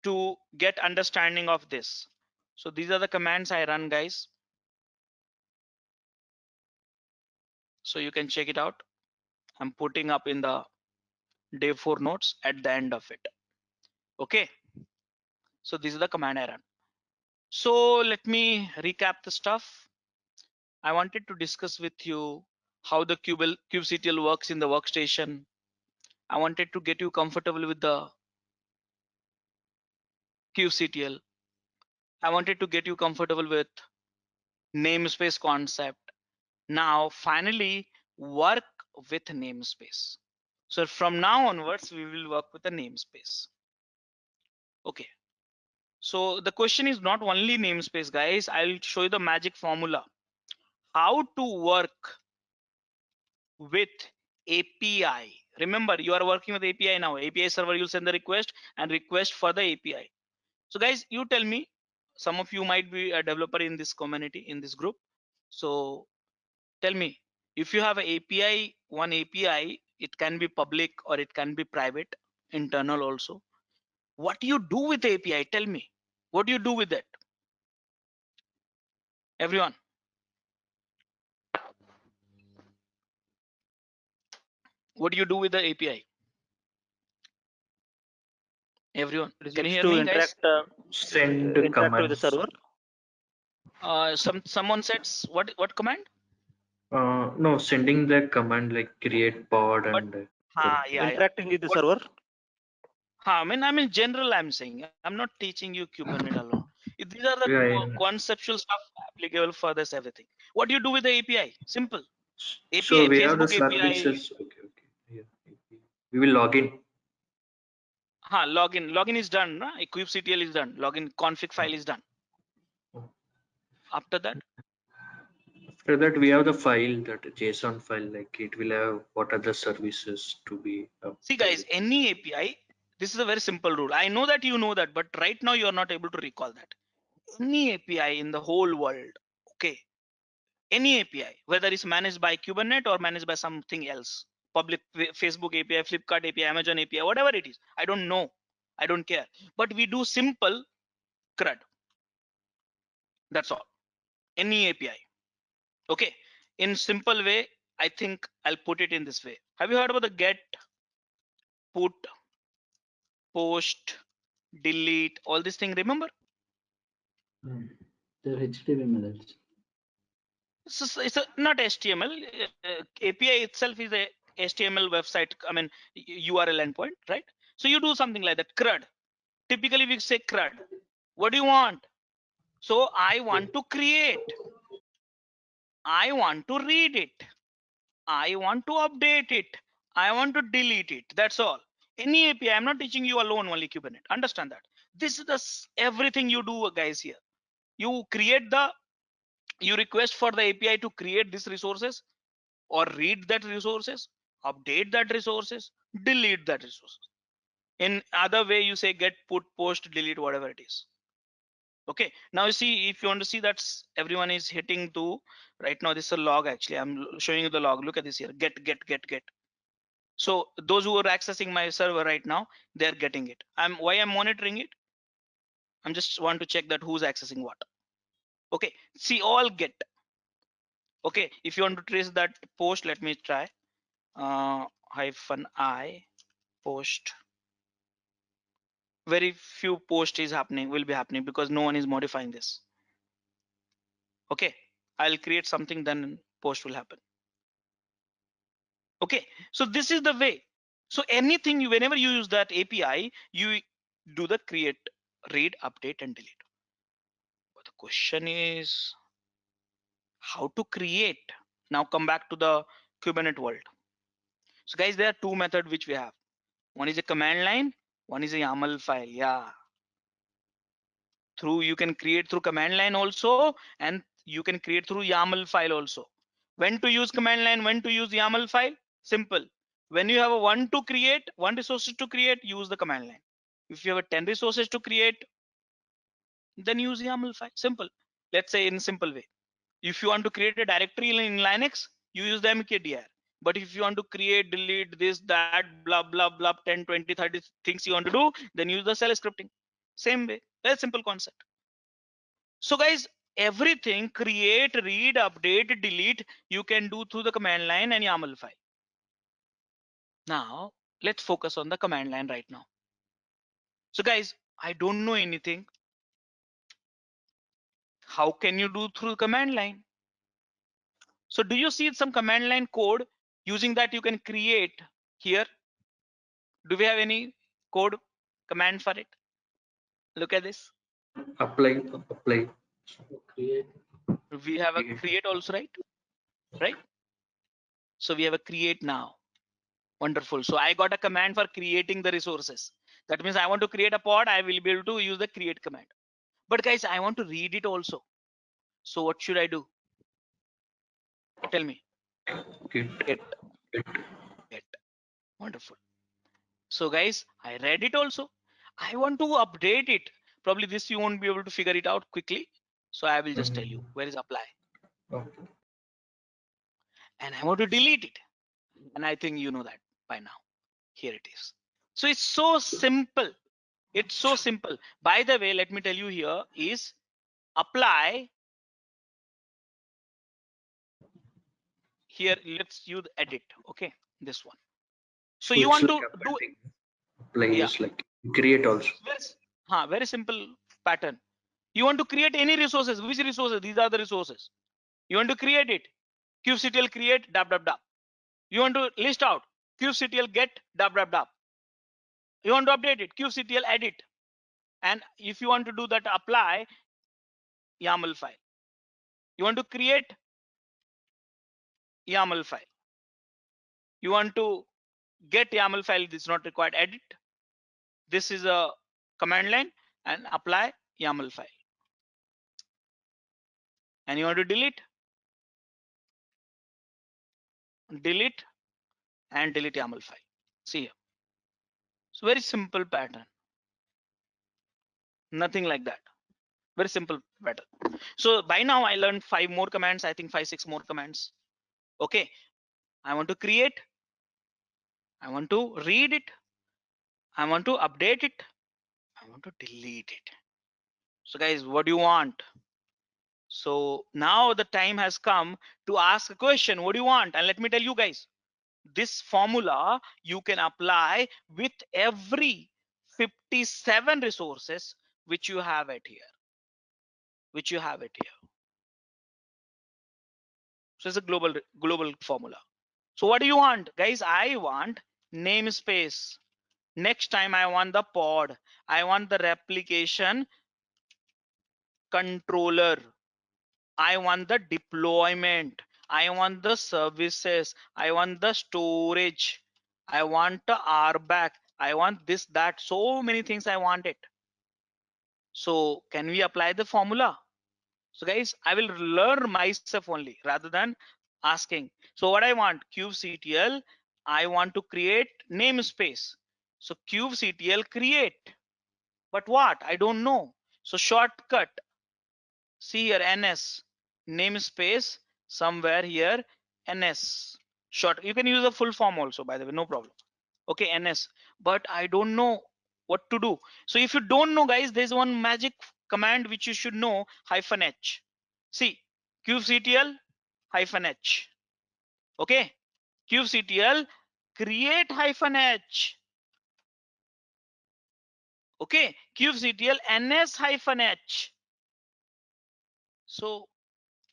to get understanding of this. So these are the commands I run, guys. So you can check it out. I'm putting up in the day 4 notes at the end of it. Okay, so this is the command I run. So let me recap the stuff. I wanted to discuss with you how the kubectl works in the workstation. I wanted to get you comfortable with the kubectl. I wanted to get you comfortable with namespace concept. Now finally work with namespace. So from now onwards we will work with the namespace. Okay, so the question is not only namespace, guys. I'll show you the magic formula how to work with API. Remember, you are working with API now. API server, you'll send the request and request for the API. So guys, you tell me, some of you might be a developer in this community, in this group. So tell me, if you have an API, one API, it can be public or it can be private, internal also. What do you do with the API? Tell me, what do you do with it? Everyone. What do you do with the API? Everyone, It is can you used hear to me, guys? Send interact with the commands. server. Someone said what command? No, sending the command like create pod But and yeah. Interacting with the What, server. I mean, general. I'm saying I'm not teaching you Kubernetes alone. These are the yeah. conceptual stuff applicable for this everything. What do you do with the API? Simple. So API, we have the Facebook API. services. Okay. Yeah. We will log in. Login is done. Nah? kubectl is done. Login config file is done. After that, After that, we have the file, that JSON file, like it will have what are the services to be. see guys, any API. This is a very simple rule. I know that you know that, but right now you are not able to recall that. Any API in the whole world, okay, any API, whether it's managed by Kubernetes or managed by something else, public Facebook API, Flipkart API, Amazon API, whatever it is, I don't know, I don't care, but we do simple CRUD. That's all. Any API. Okay, in simple way, I think I'll put it in this way. Have you heard about the get, put, post, delete, all these things? Remember? They're HTTP methods. It's not HTML. API itself is a HTML website. I mean, URL endpoint, right? So you do something like that. CRUD. Typically, we say CRUD. What do you want? So I want to create. I want to read it. I want to update it. I want to delete it. That's all. Any API. I'm not teaching you alone only Kubernetes. Understand that. This is everything you do, guys. Here, you create you request for the API to create these resources, or read that resources, update that resources, delete that resources. In other way, you say get, put, post, delete, whatever it is. Okay, now you see, if you want to see that everyone is hitting to right now, this is a log. Actually, I'm showing you the log. Look at this here, get. So those who are accessing my server right now, they're getting it. Why I'm monitoring it, I'm just want to check that who's accessing what. Okay, see all get. Okay, if you want to trace that post, let me try -I post. Very few post will be happening because no one is modifying this. Okay, I'll create something, then post will happen. Okay, so this is the way. So anything, whenever you use that API, you do the create read, update, and delete. But the question is how to create. Now come back to the Kubernetes world. So guys, there are two methods which we have. One is a command line, one is a YAML file. Yeah, through you can create through command line also, and you can create through YAML file also. When to use command line, when to use YAML file? Simple. When you have a one resources to create, use the command line. If you have a 10 resources to create, then use YAML file. Simple. Let's say in simple way. If you want to create a directory in Linux, you use the mkdir. But if you want to create, delete this, that, blah, blah, blah, 10, 20, 30 things you want to do, then use the shell scripting. Same way. Very simple concept. So guys, everything create, read, update, delete, you can do through the command line and YAML file. Now, let's focus on the command line right now. So guys, I don't know anything. How can you do through command line? So do you see some command line code using that you can create here? Do we have any code command for it? Look at this. Apply. Create. We have a create also, right? Right? So we have a create now. Wonderful. So I got a command for creating the resources. That means I want to create a pod, I will be able to use the create command. But guys, I want to read it also. So what should I do? Tell me. Git. Get. Wonderful. So guys, I read it also. I want to update it. Probably this you won't be able to figure it out quickly. So I will just tell you where is apply. Okay. And I want to delete it. And I think you know that by now. Here it is. So it's so simple. It's so simple. By the way, let me tell you here is apply. Here, let's use edit. Okay, this one. So you want to do apply is like create also. Very simple pattern. You want to create any resources. Which resources? These are the resources. You want to create it. kubectl create dab dab dab. You want to list out kubectl get dab dab dab. You want to update it. kubectl edit. And if you want to do that, apply YAML file. You want to create YAML file. You want to get YAML file. This is not required. Edit. This is a command line and apply YAML file. And you want to delete and delete YAML file. See here. It's very simple pattern. Nothing like that. Very simple pattern. So by now I learned 5 more commands. I think 5, 6 more commands. Okay. I want to create. I want to read it. I want to update it. I want to delete it. So guys, what do you want? So now the time has come to ask a question. What do you want? And let me tell you guys, this formula you can apply with every 57 resources which you have it here. So it's a global formula. So what do you want, guys? I want namespace. Next time I want the pod. I want the replication controller. I want the deployment. I want the services. I want the storage. I want the RBAC. I want this, that. So many things I want it. So can we apply the formula? So guys, I will learn myself only rather than asking. So what I want, kubectl, I want to create namespace. So kubectl create. But what? I don't know. So shortcut. See here, ns namespace somewhere here, ns short. You can use a full form also, by the way, no problem. Okay, ns. But I don't know what to do. So if you don't know, guys, there's one magic command which you should know, -h. See, kubectl -h. Okay, kubectl create -h. Okay, kubectl ns-h. So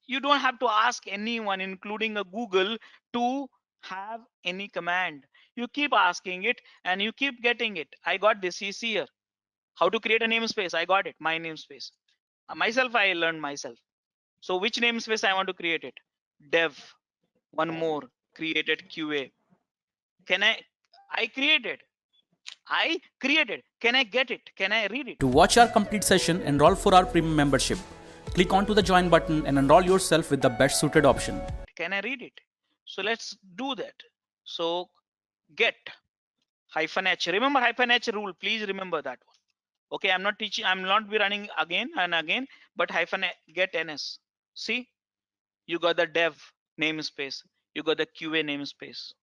you don't have to ask anyone, including a Google, to have any command. You keep asking it and you keep getting it. I got this. You see here. How to create a namespace? I got it. My namespace. Myself, I learned myself. So which namespace I want to create it? Dev. One more. Created QA. Can I created. I created. Can I get it? Can I read it? To watch our complete session, enroll for our premium membership. Click onto the join button and enroll yourself with the best suited option. Can I read it? So let's do that. So get -h. Remember -h rule. Please remember that one. Okay, I'm not teaching. I'm not be running again and again, but -get ns. See, you got the dev namespace. You got the QA namespace.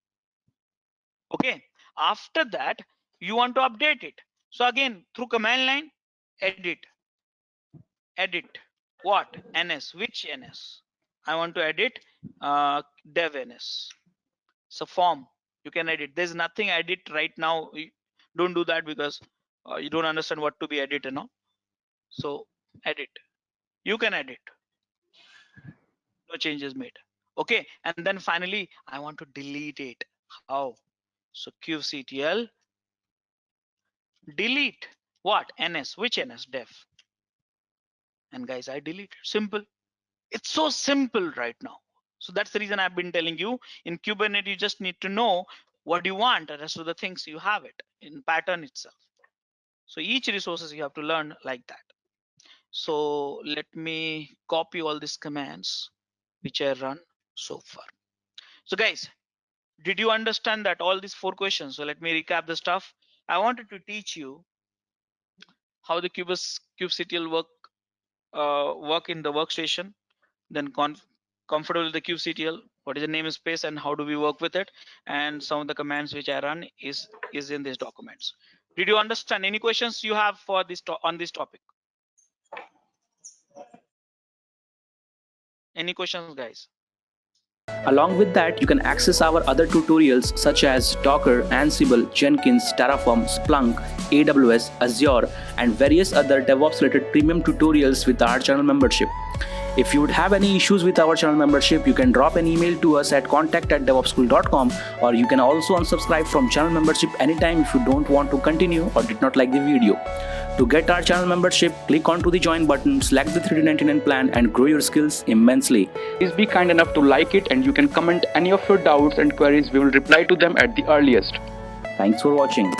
Okay. After that, you want to update it. So again, through command line, edit. What? ns. Which ns? I want to edit dev ns. So form, you can edit. There's nothing edit right now. Don't do that because you don't understand what to be edited now. So edit. You can edit. No changes made. Okay, and then finally, I want to delete it. How? So kubectl delete what? ns. Which ns? Dev. And guys, I deleted. Simple. It's so simple right now. So that's the reason I've been telling you in Kubernetes, you just need to know what you want. The rest of the things you have it in pattern itself. So each resources you have to learn like that. So let me copy all these commands which I run so far. So guys, did you understand that all these 4 questions? So let me recap the stuff. I wanted to teach you how the kubectl work in the workstation, then comfortable with the kubectl, what is the namespace and how do we work with it, and some of the commands which I run is in these documents. Did you understand? Any questions you have for this on this topic? Any questions, guys? Along with that, you can access our other tutorials such as Docker, Ansible, Jenkins, Terraform, Splunk, AWS, Azure, and various other DevOps related premium tutorials with our channel membership. If you would have any issues with our channel membership, you can drop an email to us at contact@devopsschool.com, or you can also unsubscribe from channel membership anytime if you don't want to continue or did not like the video. To get our channel membership, click onto the join button, select the $399 plan and grow your skills immensely. Please be kind enough to like it, and you can comment any of your doubts and queries. We will reply to them at the earliest. Thanks for watching.